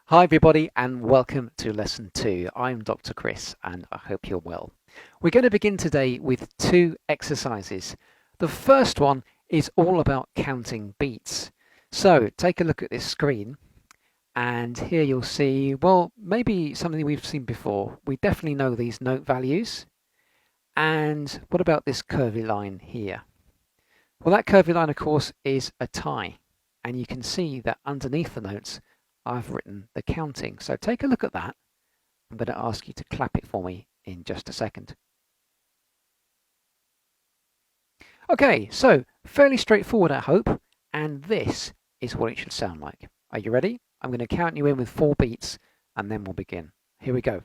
Hi everybody and welcome to lesson 2. I'm Dr. Chris and I hope you're well. We're going to begin today with two exercises. The first one is all about counting beats. So take a look at this screen and here you'll see, well, maybe something we've seen before. We definitely know these note values. And what about this curvy line here? Well, that curvy line of course is a tie, and you can see that underneath the notes I've written the counting. So take a look at that. I'm going to ask you to clap it for me in just a second. Okay, so fairly straightforward, I hope, and this is what it should sound like. Are you ready? I'm going to count you in with 4 beats and then we'll begin. Here we go.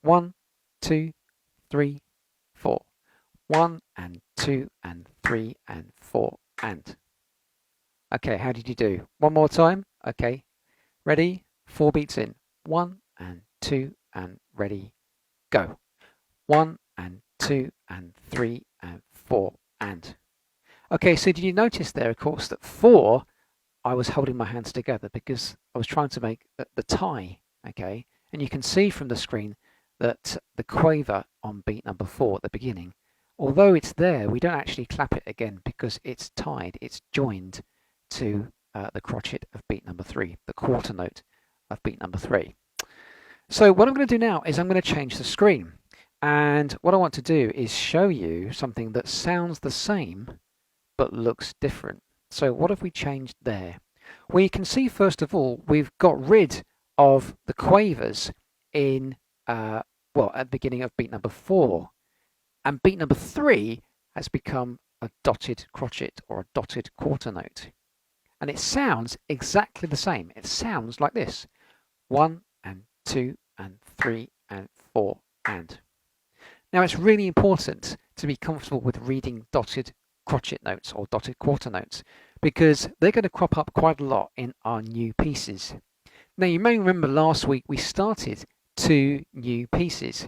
1, 2, 3, 4. 1 and 2 and 3 and 4 and. Okay, how did you do? One more time. Okay, ready? 4 beats in. 1 and 2 and ready, go. 1 and 2 and 3 and 4 and. Okay, so did you notice there, of course, that 4, I was holding my hands together because I was trying to make the tie, okay? And you can see from the screen that the quaver on beat number 4 at the beginning, although it's there, we don't actually clap it again because it's tied, it's joined to the crotchet of beat number 3, the quarter note of beat number 3. So what I'm going to do now is I'm going to change the screen. And what I want to do is show you something that sounds the same but looks different. So what have we changed there? Well, you can see first of all we've got rid of the quavers in at the beginning of beat number 4, and beat number 3 has become a dotted crotchet or a dotted quarter note, and it sounds exactly the same. It sounds like this: 1 and 2 and 3 and 4 and. Now it's really important to be comfortable with reading dotted crotchet notes or dotted quarter notes because they're going to crop up quite a lot in our new pieces. Now you may remember last week we started 2 new pieces,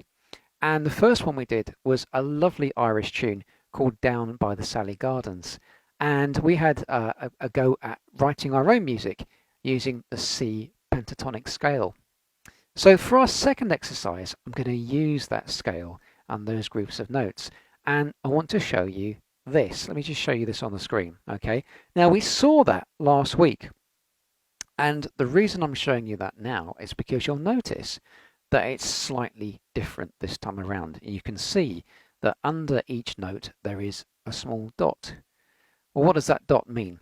and the first one we did was a lovely Irish tune called Down by the Salley Gardens, and we had a go at writing our own music using the C pentatonic scale. So for our second exercise, I'm going to use that scale and those groups of notes, and I want to show you this. Let me just show you this on the screen. Okay, now we saw that last week, and the reason I'm showing you that now is because you'll notice that it's slightly different this time around. You can see that under each note there is a small dot. Well, what does that dot mean?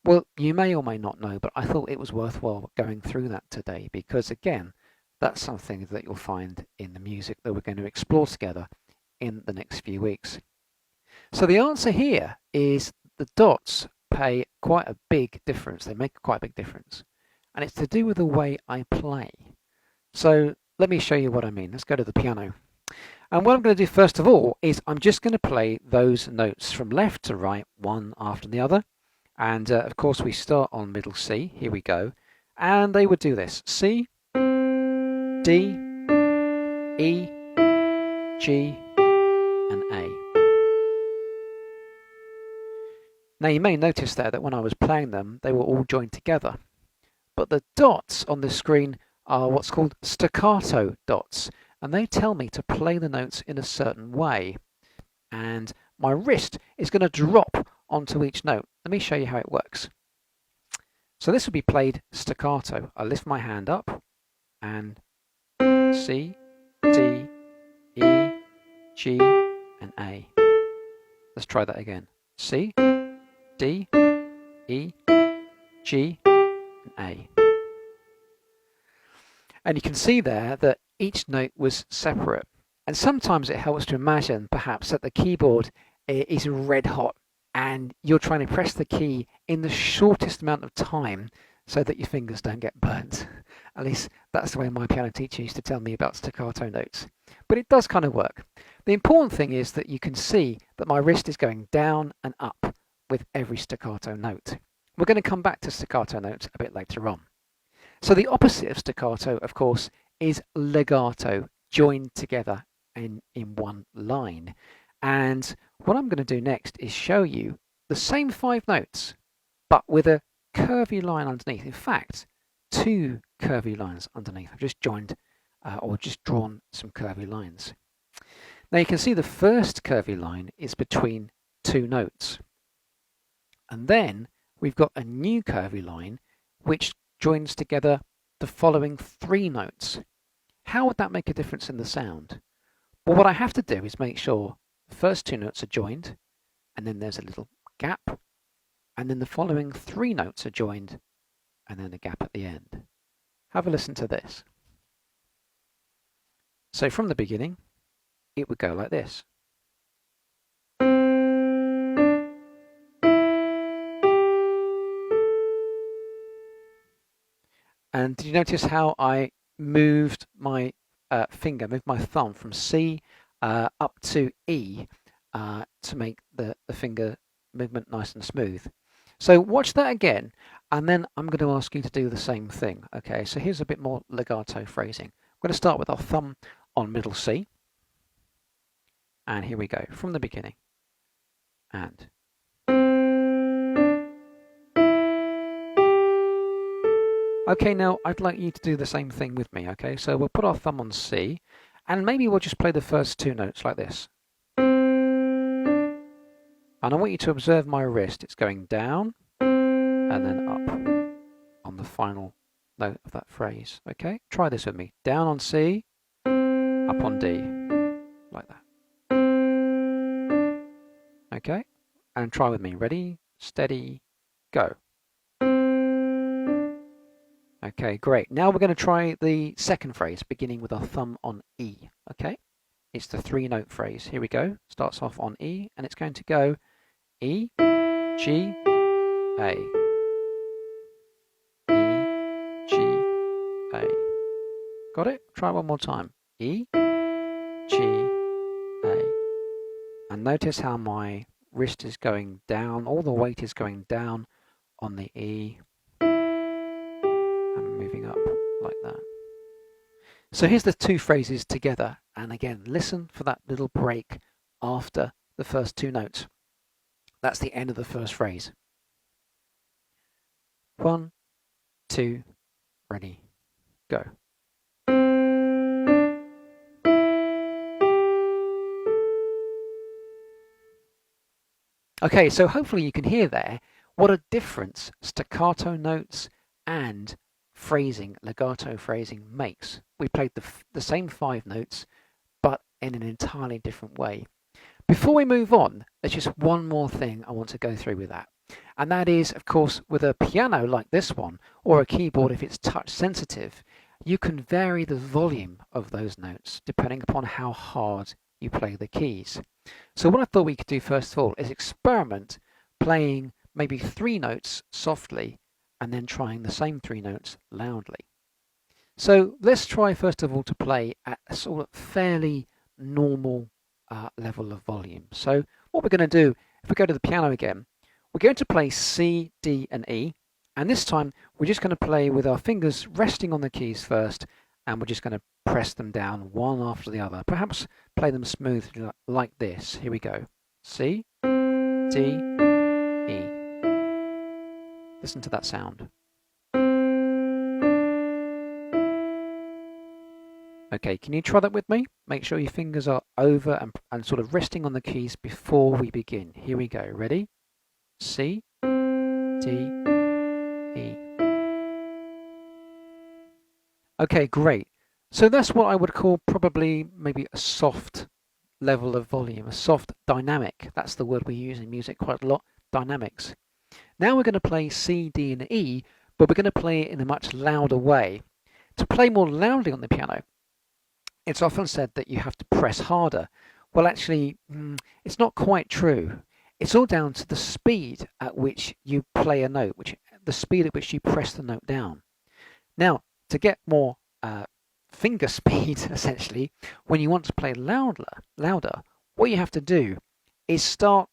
Well, you may or may not know, but I thought it was worthwhile going through that today because, again, that's something that you'll find in the music that we're going to explore together in the next few weeks. So the answer here is the dots pay quite a big difference. They make quite a big difference. And it's to do with the way I play. So let me show you what I mean. Let's go to the piano. And what I'm going to do first of all is I'm just going to play those notes from left to right, one after the other. And of course we start on middle C. Here we go. And they would do this: C, D, E, G, and A. Now you may notice there that when I was playing them, they were all joined together. But the dots on the screen are what's called staccato dots, and they tell me to play the notes in a certain way. And my wrist is going to drop onto each note. Let me show you how it works. So this will be played staccato. I lift my hand up and C, D, E, G, and A. Let's try that again. C, D, E, G, and A. And you can see there that each note was separate. And sometimes it helps to imagine perhaps that the keyboard is red hot and you're trying to press the key in the shortest amount of time so that your fingers don't get burnt. At least that's the way my piano teacher used to tell me about staccato notes. But it does kind of work. The important thing is that you can see that my wrist is going down and up with every staccato note. We're going to come back to staccato notes a bit later on. So the opposite of staccato, of course, is legato, joined together in one line. And what I'm going to do next is show you the same 5 notes, but with a curvy line underneath. In fact, two curvy lines underneath. I've just joined or just drawn some curvy lines. Now you can see the first curvy line is between two notes. And then we've got a new curvy line which joins together the following three notes. How would that make a difference in the sound? Well, what I have to do is make sure the first two notes are joined, and then there's a little gap, and then the following three notes are joined, and then a gap at the end. Have a listen to this. So from the beginning, it would go like this. And did you notice how I moved my moved my thumb from C up to E to make the finger movement nice and smooth? So watch that again, and then I'm going to ask you to do the same thing. Okay, so here's a bit more legato phrasing. I'm going to start with our thumb on middle C, and here we go from the beginning. And okay, now I'd like you to do the same thing with me, okay? So we'll put our thumb on C, and maybe we'll just play the first two notes like this. And I want you to observe my wrist. It's going down and then up on the final note of that phrase, okay? Try this with me. Down on C, up on D, like that. Okay? And try with me. Ready, steady, go. Okay, great. Now we're going to try the second phrase, beginning with our thumb on E, okay? It's the three-note phrase. Here we go. Starts off on E, and it's going to go E, G, A. E, G, A. Got it? Try it one more time. E, G, A. And notice how my wrist is going down, all the weight is going down on the E. And moving up like that. So here's the two phrases together, and again listen for that little break after the first two notes. That's the end of the first phrase. 1, 2, ready, go. Okay, so hopefully you can hear there what a difference staccato notes and phrasing, legato phrasing makes. We played the same 5 notes, but in an entirely different way. Before we move on, there's just one more thing I want to go through with that. And that is, of course, with a piano like this one, or a keyboard if it's touch sensitive, you can vary the volume of those notes depending upon how hard you play the keys. So what I thought we could do first of all is experiment playing maybe 3 notes softly and then trying the same 3 notes loudly. So let's try first of all to play at a sort of fairly normal level of volume. So what we're going to do, if we go to the piano again, we're going to play C, D and E, and this time we're just going to play with our fingers resting on the keys first, and we're just going to press them down one after the other. Perhaps play them smoothly like this. Here we go. C, D, E. Listen to that sound. Okay, can you try that with me? Make sure your fingers are over and sort of resting on the keys before we begin. Here we go. Ready? C, D, E. Okay, great. So that's what I would call probably maybe a soft level of volume, a soft dynamic. That's the word we use in music quite a lot, dynamics. Now we're going to play C, D and E, but we're going to play it in a much louder way. To play more loudly on the piano, it's often said that you have to press harder. Well, actually, it's not quite true. It's all down to the speed at which you play a note, the speed at which you press the note down. Now, to get more finger speed, essentially, when you want to play louder, what you have to do is start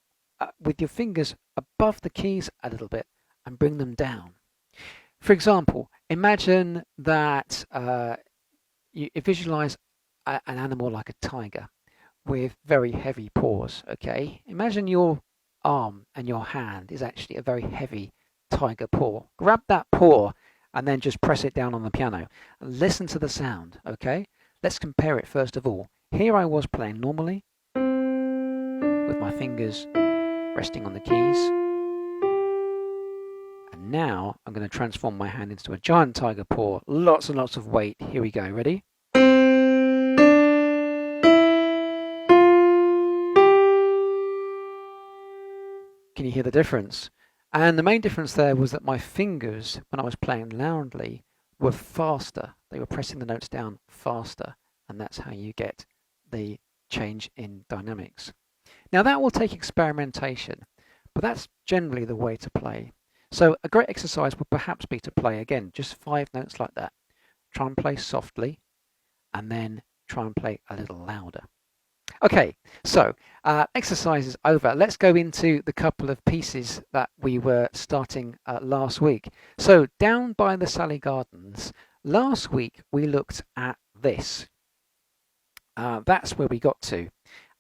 with your fingers above the keys a little bit and bring them down. For example, imagine that you visualize an animal like a tiger with very heavy paws, okay? Imagine your arm and your hand is actually a very heavy tiger paw. Grab that paw and then just press it down on the piano. And listen to the sound, okay? Let's compare it first of all. Here I was playing normally, with my fingers resting on the keys. And now I'm going to transform my hand into a giant tiger paw. Lots and lots of weight. Here we go. Ready? Can you hear the difference? And the main difference there was that my fingers, when I was playing loudly, were faster. They were pressing the notes down faster. And that's how you get the change in dynamics. Now that will take experimentation, but that's generally the way to play. So a great exercise would perhaps be to play again, just 5 notes like that. Try and play softly, and then try and play a little louder. Okay, so exercise is over. Let's go into the couple of pieces that we were starting last week. So down by the Salley Gardens, last week we looked at this. That's where we got to.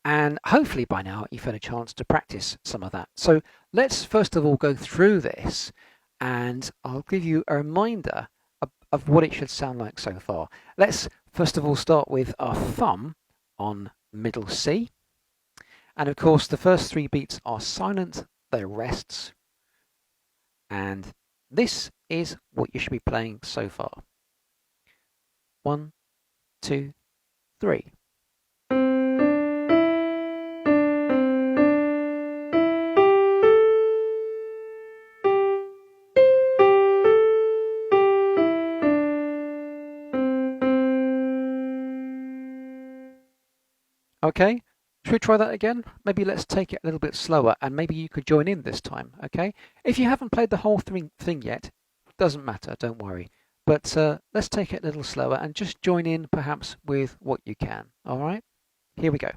And hopefully by now you've had a chance to practice some of that. So let's first of all go through this, and I'll give you a reminder of what it should sound like so far. Let's first of all start with our thumb on middle C. And of course the first 3 beats are silent, they're rests. And this is what you should be playing so far. 1, 2, 3. Okay, should we try that again? Maybe let's take it a little bit slower, and maybe you could join in this time, okay? If you haven't played the whole thing yet, doesn't matter, don't worry. But let's take it a little slower and just join in perhaps with what you can, all right? Here we go.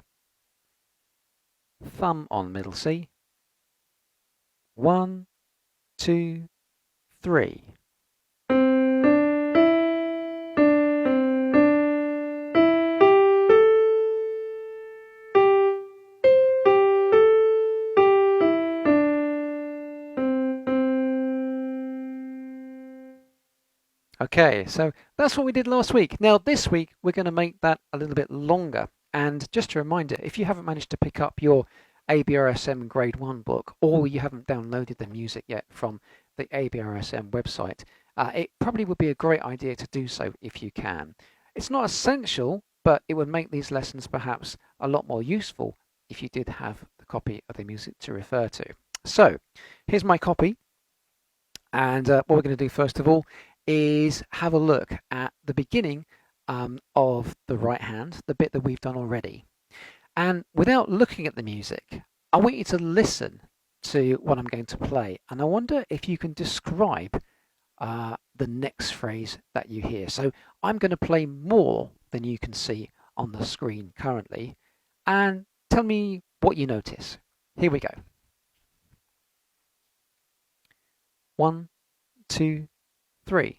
Thumb on middle C. 1, 2, 3. Okay, so that's what we did last week. Now this week we're going to make that a little bit longer. And just a reminder, if you haven't managed to pick up your ABRSM Grade 1 book, or you haven't downloaded the music yet from the ABRSM website, it probably would be a great idea to do so if you can. It's not essential, but it would make these lessons perhaps a lot more useful if you did have the copy of the music to refer to. So here's my copy. And what we're going to do first of all is have a look at the beginning of the right hand, the bit that we've done already. And without looking at the music, I want you to listen to what I'm going to play. And I wonder if you can describe the next phrase that you hear. So I'm going to play more than you can see on the screen currently. And tell me what you notice. Here we go. 1, 2, 3.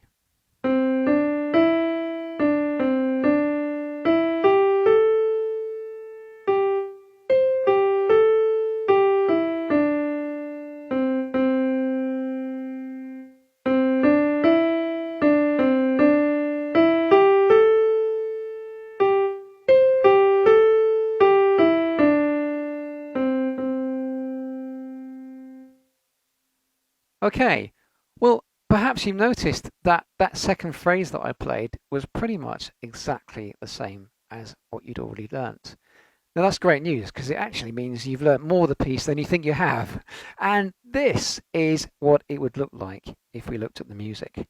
Okay, well, perhaps you've noticed that that second phrase that I played was pretty much exactly the same as what you'd already learnt. Now that's great news, because it actually means you've learnt more of the piece than you think you have. And this is what it would look like if we looked at the music.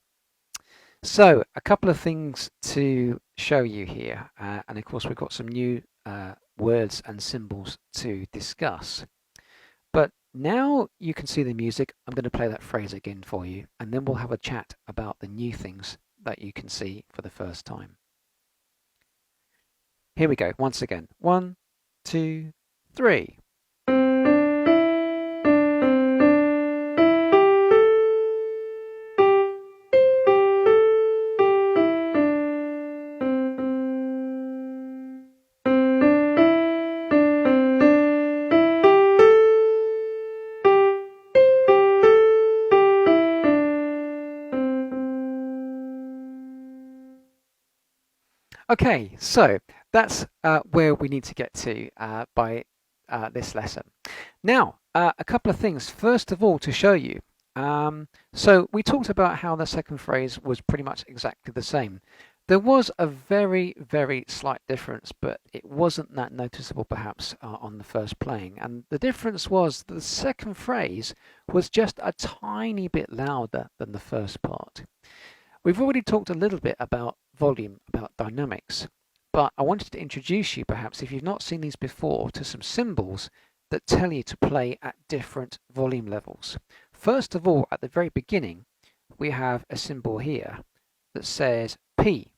So a couple of things to show you here. And of course we've got some new words and symbols to discuss. But now you can see the music. I'm going to play that phrase again for you, and then we'll have a chat about the new things that you can see for the first time. Here we go, once again. 1, 2, 3. Okay, so that's where we need to get to by this lesson. Now, a couple of things. First of all, to show you. So we talked about how the second phrase was pretty much exactly the same. There was a very, very slight difference, but it wasn't that noticeable perhaps on the first playing. And the difference was the second phrase was just a tiny bit louder than the first part. We've already talked a little bit about volume, about dynamics, but I wanted to introduce you, perhaps if you've not seen these before, to some symbols that tell you to play at different volume levels. First of all, at the very beginning, we have a symbol here that says P,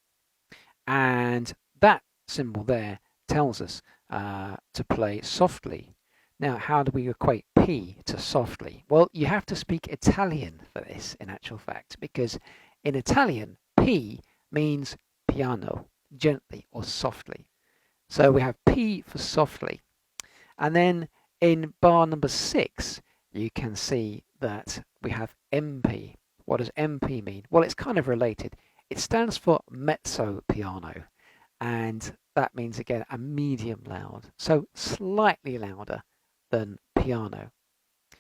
and that symbol there tells us to play softly. Now, how do we equate P to softly? Well, you have to speak Italian for this, in actual fact, because in Italian, P means piano, gently or softly. So we have P for softly. And then in bar number 6, you can see that we have MP. What does MP mean? Well, it's kind of related. It stands for mezzo piano, and that means again a medium loud, so slightly louder than piano.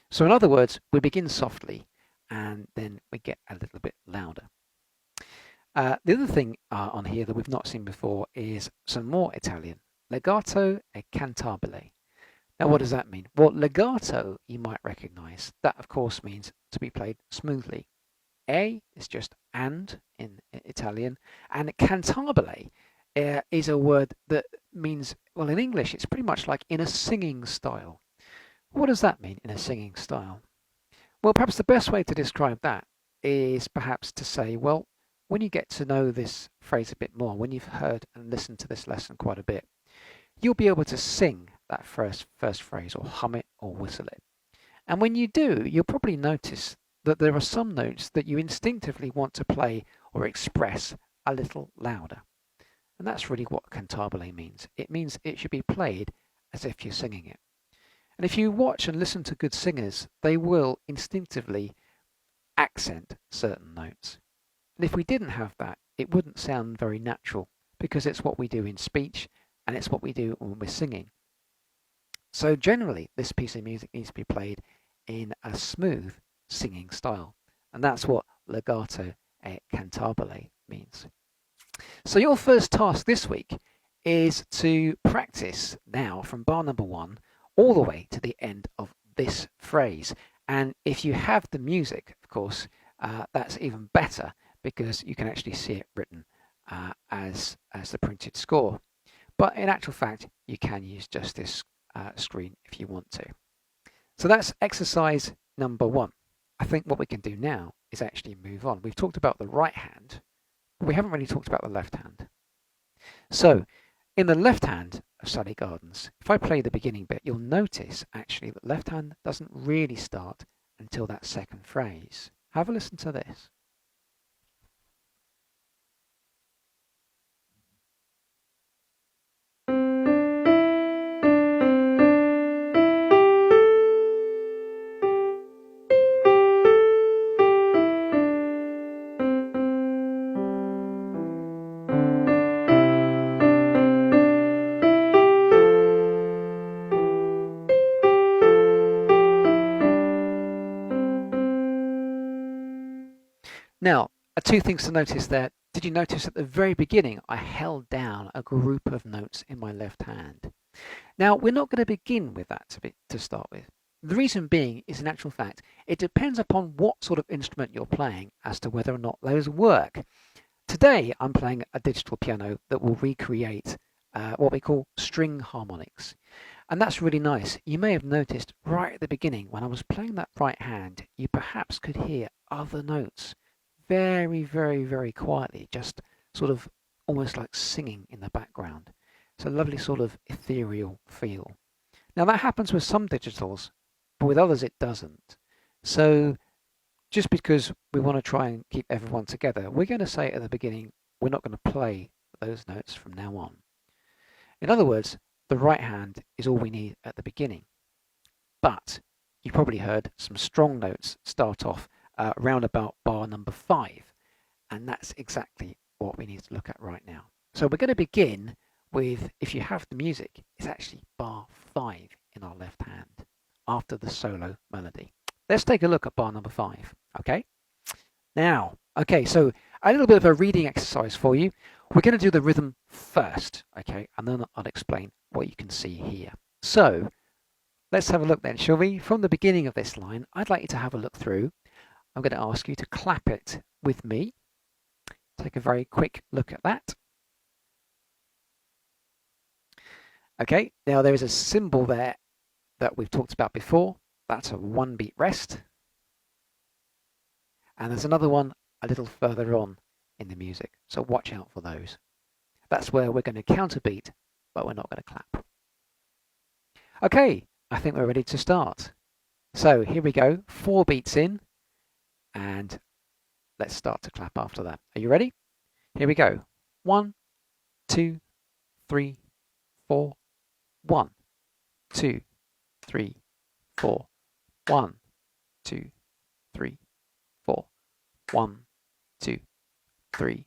So in other words, we begin softly and then we get a little bit louder. The other thing on here that we've not seen before is some more Italian. Legato e cantabile. Now what does that mean? Well, legato you might recognize. That of course means to be played smoothly. E is just and in Italian, and cantabile is a word that means, well, in English it's pretty much like in a singing style. What does that mean, in a singing style? Well, perhaps the best way to describe that is perhaps to say, well, when you get to know this phrase a bit more, when you've heard and listened to this lesson quite a bit, you'll be able to sing that first phrase, or hum it, or whistle it. And when you do, you'll probably notice that there are some notes that you instinctively want to play or express a little louder. And that's really what cantabile means. It means it should be played as if you're singing it. And if you watch and listen to good singers, they will instinctively accent certain notes. And if we didn't have that, it wouldn't sound very natural, because it's what we do in speech and it's what we do when we're singing. So generally, this piece of music needs to be played in a smooth singing style. And that's what legato e cantabile means. So your first task this week is to practice now from bar number 1 all the way to the end of this phrase. And if you have the music, of course, that's even better, because you can actually see it written as the printed score. But in actual fact, you can use just this screen if you want to. So that's exercise number 1. I think what we can do now is actually move on. We've talked about the right hand, but we haven't really talked about the left hand. So in the left hand of Salley Gardens, if I play the beginning bit, you'll notice actually that left hand doesn't really start until that second phrase. Have a listen to this. Now, two things to notice there. Did you notice at the very beginning I held down a group of notes in my left hand? Now, we're not going to begin with that to start with. The reason being is, in actual fact, it depends upon what sort of instrument you're playing as to whether or not those work. Today, I'm playing a digital piano that will recreate what we call string harmonics. And that's really nice. You may have noticed right at the beginning when I was playing that right hand, you perhaps could hear other notes very, very, very quietly, just sort of almost like singing in the background. It's a lovely sort of ethereal feel. Now that happens with some digitals, but with others it doesn't. So just because we want to try and keep everyone together, we're going to say at the beginning, we're not going to play those notes from now on. In other words, the right hand is all we need at the beginning. But you probably heard some strong notes start off round about bar number 5. And that's exactly what we need to look at right now. So we're going to begin with, if you have the music, it's actually bar 5 in our left hand after the solo melody. Let's take a look at bar number 5, okay? Now, okay, so a little bit of a reading exercise for you. We're going to do the rhythm first, okay? And then I'll explain what you can see here. So let's have a look then, shall we? From the beginning of this line, I'd like you to have a look through. I'm going to ask you to clap it with me. Take a very quick look at that. Okay, now there is a symbol there that we've talked about before. That's a 1-beat rest. And there's another one a little further on in the music, so watch out for those. That's where we're going to counterbeat, but we're not going to clap. Okay, I think we're ready to start. So here we go, 4 beats in, and let's start to clap after that. Are you ready? Here we go. 1, 2, 3, 4. 1, 2, 3, 4. 1, 2, 3, 4. 1, 2, 3,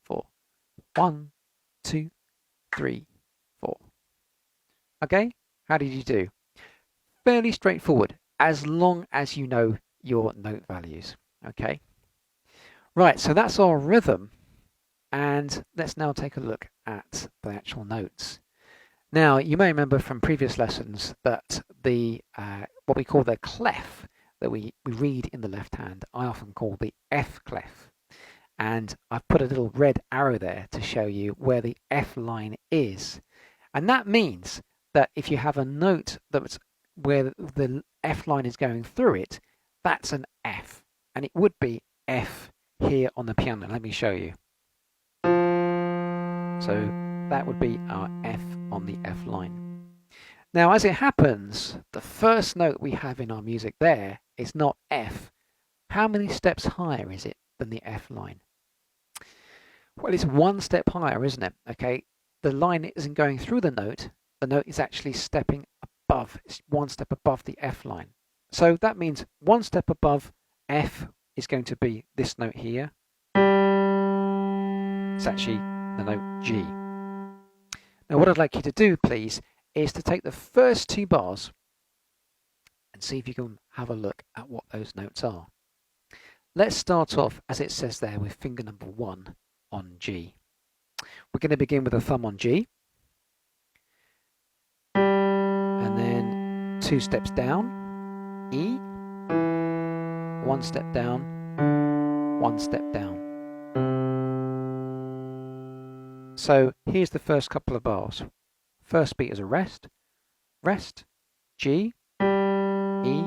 4. 1, 2, 3, 4. Okay, how did you do? Fairly straightforward, as long as you know your note values. Okay, right, so that's our rhythm, and let's now take a look at the actual notes. Now, you may remember from previous lessons that the what we call the clef that we read in the left hand, I often call the F clef. And I've put a little red arrow there to show you where the F line is. And that means that if you have a note that's where the F line is going through it, that's an F. And it would be F here on the piano. Let me show you. So that would be our F on the F line. Now, as it happens, the first note we have in our music there is not F. How many steps higher is it than the F line? Well, it's 1 step higher, isn't it? Okay, the line isn't going through the note is actually stepping above, it's 1 step above the F line. So that means 1 step above F is going to be this note here. It's actually the note G. Now what I'd like you to do, please, is to take the first 2 bars and see if you can have a look at what those notes are. Let's start off, as it says there, with finger number 1 on G. We're going to begin with a thumb on G, and then 2 steps down, E, 1 step down, 1 step down. So here's the first couple of bars. First beat is a rest, rest, G, E,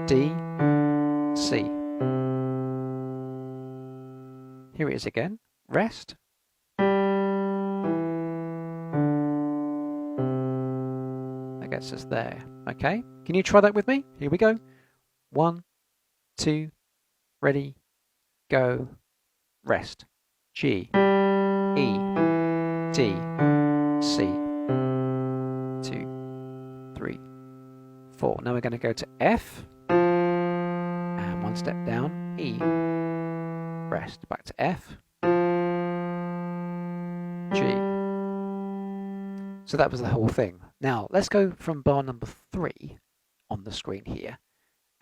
D, C. Here it is again, rest. That gets us there, okay? Can you try that with me? Here we go. 1, 2, ready, go, rest. G, E, D, C, 2, 3, 4. Now we're going to go to F, and 1 step down, E, rest, back to F, G. So that was the whole thing. Now let's go from bar number 3 on the screen here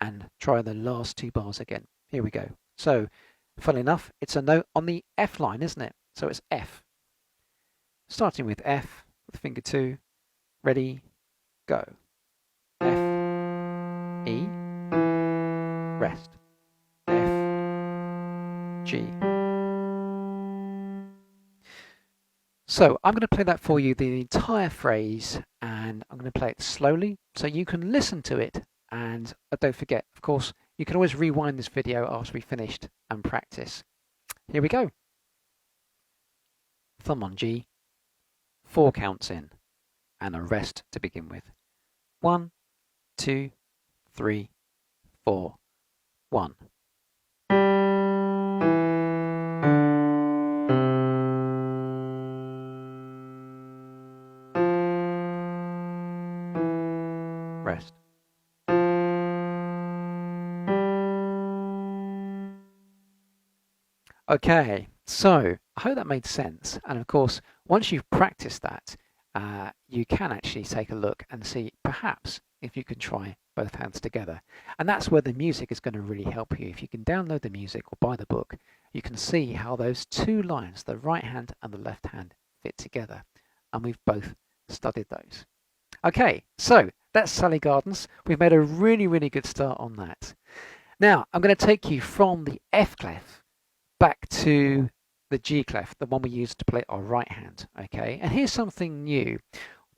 and try the last 2 bars again. Here we go. So, funnily enough, it's a note on the F line, isn't it? So it's F. Starting with F, with finger 2, ready, go. F, E, rest. F, G. So I'm going to play that for you, the entire phrase, and I'm going to play it slowly so you can listen to it. And don't forget, of course, you can always rewind this video after we finished and practice. Here we go. Thumb on G, 4 counts in, and a rest to begin with. 1, 2, 3, 4, 1. Rest. Okay, So I hope that made sense. And of course, once you've practiced that, you can actually take a look and see perhaps if you can try both hands together. And that's where the music is going to really help you. If you can download the music or buy the book, you can see how those two lines, the right hand and the left hand, fit together. And we've both studied those. Okay, so that's Salley Gardens. We've made a really, really good start on that. Now, I'm going to take you from the F clef back to the G clef, the one we used to play our right hand. Okay, and here's something new.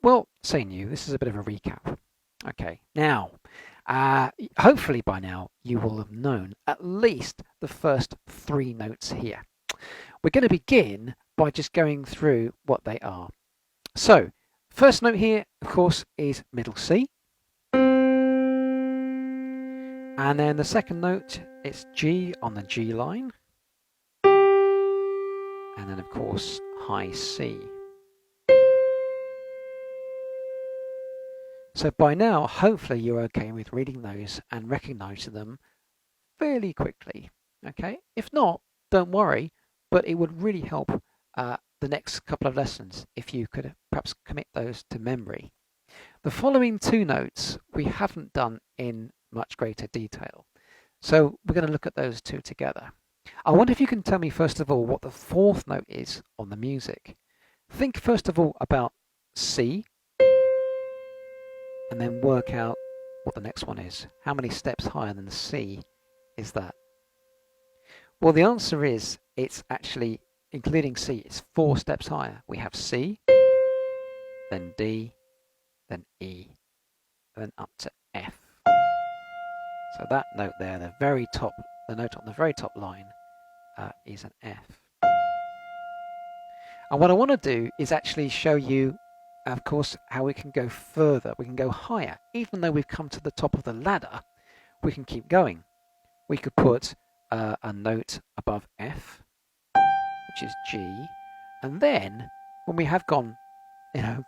Well, say new, this is a bit of a recap. Okay, now, hopefully by now you will have known at least the first three notes here. We're going to begin by just going through what they are. So, first note here, of course, is middle C. And then the second note is G on the G line. And then, of course, high C. So by now, hopefully you're okay with reading those and recognizing them fairly quickly. Okay? If not, don't worry, but it would really help the next couple of lessons if you could perhaps commit those to memory. The following two notes we haven't done in much greater detail. So we're going to look at those two together. I wonder if you can tell me first of all what the fourth note is on the music. Think first of all about C and then work out what the next one is. How many steps higher than C is that? Well, the answer is it's actually, including C, it's 4 steps higher. We have C, then D, then E, then up to F. So that note there, the very top, the note on the very top line is an F. And what I want to do is actually show you, of course, how we can go further. We can go higher. Even though we've come to the top of the ladder, we can keep going. We could put a note above F, which is G, and then when we have gone,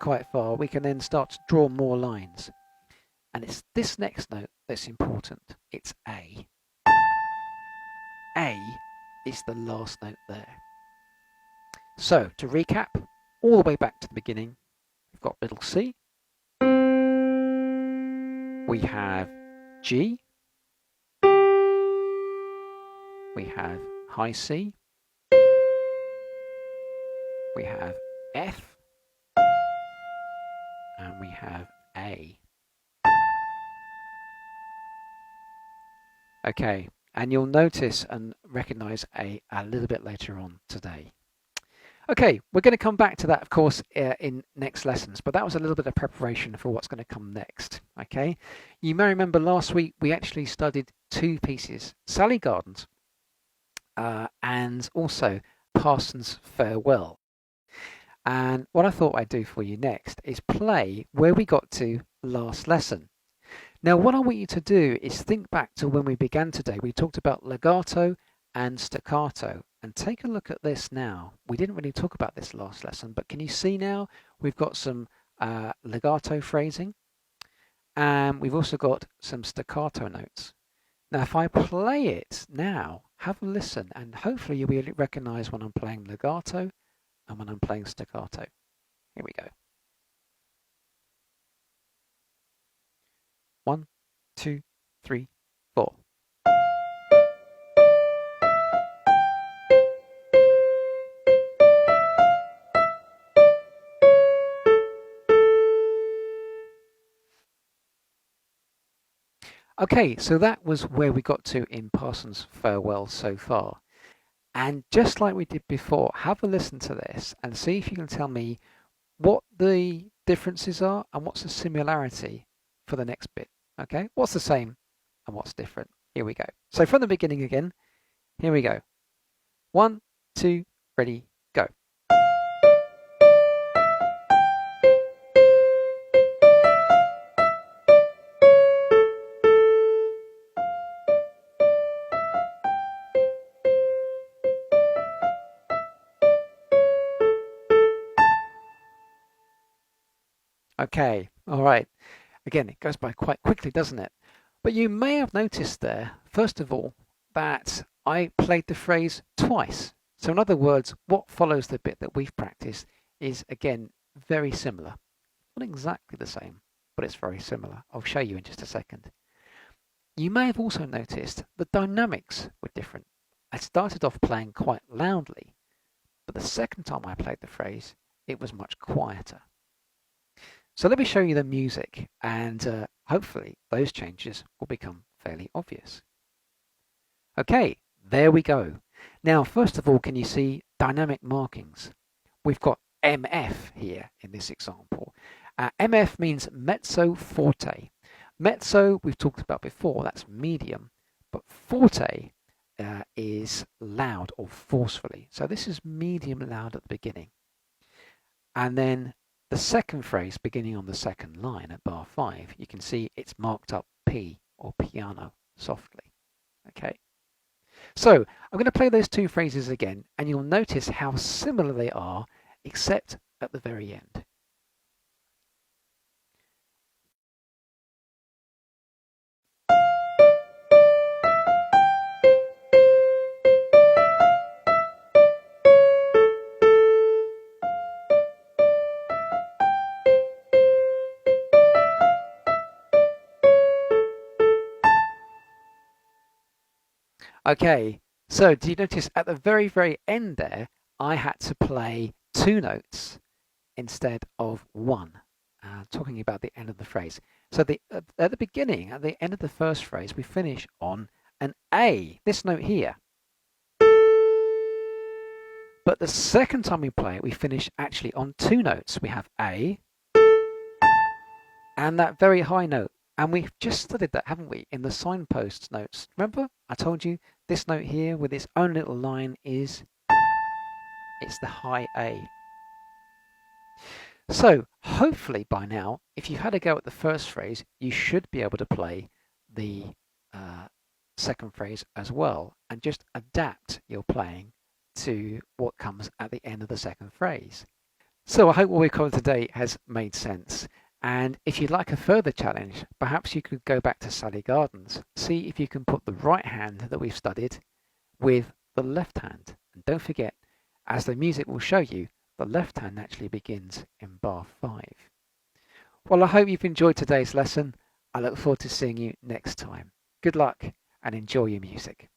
quite far, we can then start to draw more lines. And it's this next note that's important. It's A. A is the last note there. So, to recap, all the way back to the beginning, we've got middle C. We have G. We have high C. We have F. And we have A. Okay, and you'll notice and recognize A a little bit later on today. Okay, we're going to come back to that, of course, in next lessons, but that was a little bit of preparation for what's going to come next. Okay, you may remember last week we actually studied 2 pieces, Salley Gardens and also Parson's Farewell. And what I thought I'd do for you next is play where we got to last lesson. Now, what I want you to do is think back to when we began today. We talked about legato and staccato. And take a look at this now. We didn't really talk about this last lesson, but can you see now we've got some legato phrasing, and we've also got some staccato notes. Now, if I play it now, have a listen, and hopefully you'll be able to recognize when I'm playing legato and when I'm playing staccato. Here we go. 1, 2, 3, 4. Okay, so that was where we got to in Parson's Farewell so far. And just like we did before, have a listen to this and see if you can tell me what the differences are and what's the similarity for the next bit. Okay, what's the same and what's different? Here we go. So from the beginning again, here we go. 1, 2, ready, go. Okay, all right. Again, it goes by quite quickly, doesn't it? But you may have noticed there, first of all, that I played the phrase twice. So in other words, what follows the bit that we've practiced is again very similar. Not exactly the same, but it's very similar. I'll show you in just a second. You may have also noticed the dynamics were different. I started off playing quite loudly, but the second time I played the phrase, it was much quieter. So let me show you the music, and hopefully those changes will become fairly obvious. Okay, there we go. Now, first of all, can you see dynamic markings? We've got MF here in this example. MF means mezzo forte. Mezzo, we've talked about before, that's medium, but forte is loud or forcefully. So this is medium loud at the beginning. And then the second phrase beginning on the second line at bar 5, you can see it's marked up P or piano softly. Okay. So I'm going to play those two phrases again, and you'll notice how similar they are, except at the very end. Okay, so do you notice at the very, very end there, I had to play 2 notes instead of 1, talking about the end of the phrase. So at the beginning, at the end of the first phrase, we finish on an A, this note here. But the second time we play it, we finish actually on 2 notes. We have A and that very high note. And we've just studied that, haven't we, in the signpost notes. Remember, I told you this note here with its own little line it's the high A. So hopefully by now, if you had a go at the first phrase, you should be able to play the second phrase as well and just adapt your playing to what comes at the end of the second phrase. So I hope what we've covered today has made sense. And if you'd like a further challenge, perhaps you could go back to Salley Gardens, see if you can put the right hand that we've studied with the left hand. And don't forget, as the music will show you, the left hand actually begins in bar 5. Well, I hope you've enjoyed today's lesson. I look forward to seeing you next time. Good luck and enjoy your music.